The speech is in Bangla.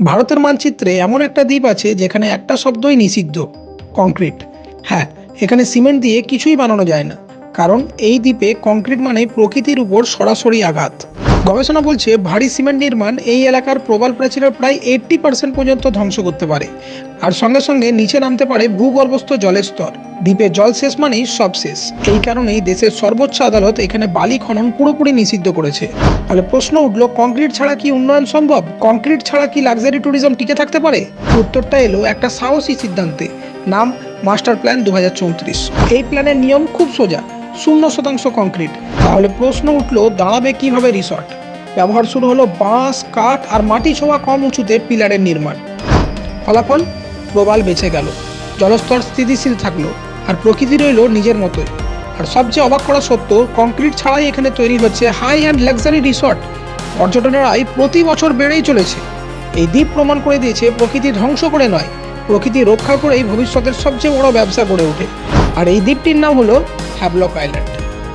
ভারতের মানচিত্রে এমন একটা দ্বীপ আছে যেখানে একটা শব্দই নিষিদ্ধ, কংক্রিট। হ্যাঁ, এখানে সিমেন্ট দিয়ে কিছুই বানানো যায় না, কারণ এই দ্বীপে কংক্রিট মানে প্রকৃতির উপর সরাসরি আঘাত। গবেষণা বলছে ভারী সিমেন্ট নির্মাণ এই এলাকার প্রবাল প্রাচীরের প্রায় 80% পর্যন্ত ধ্বংস করতে পারে, আর সঙ্গে সঙ্গে নিচে নামতে পারে ভূগর্ভস্থ জলের স্তর। দ্বীপে জল শেষ মানেই সব শেষ। এই কারণেই দেশের সর্বোচ্চ আদালত এখানে বালি খনন পুরোপুরি নিষিদ্ধ করেছে। তাহলে প্রশ্ন উঠলো, কংক্রিট ছাড়া কি উন্নয়ন সম্ভব? কংক্রিট ছাড়া কি লাক্সারি ট্যুরিজম টিকে থাকতে পারে? উত্তরটা এলো একটা সাহসী সিদ্ধান্তে, নাম মাস্টার প্ল্যান 2034। এই প্ল্যানের নিয়ম খুব সোজা, 0% কংক্রিট। তাহলে প্রশ্ন উঠলো, দাঁড়াবে কিভাবে রিসর্ট? ব্যবহার শুরু হলো বাঁশ, কাঠ আর মাটি ছোঁয়া কম উঁচুতে পিলারের নির্মাণ। ফলাফল, প্রবাল বেঁচে গেল, জলস্তর স্থিতিশীল থাকলো, আর প্রকৃতি রইল নিজের মতোই। আর সবচেয়ে অবাক করা সত্য, কংক্রিট ছাড়াই এখানে তৈরি হচ্ছে হাই অ্যান্ড লাক্সারি রিসর্ট। পর্যটনের আয় প্রতি বছর বেড়েই চলেছে। এই দ্বীপ প্রমাণ করে দিয়েছে প্রকৃতি ধ্বংস করে নয়, প্রকৃতি রক্ষা করেই ভবিষ্যতের সবচেয়ে বড় ব্যবসা গড়ে ওঠে। আর এই দ্বীপটির নাম হলো হ্যাভলক আইল্যান্ড।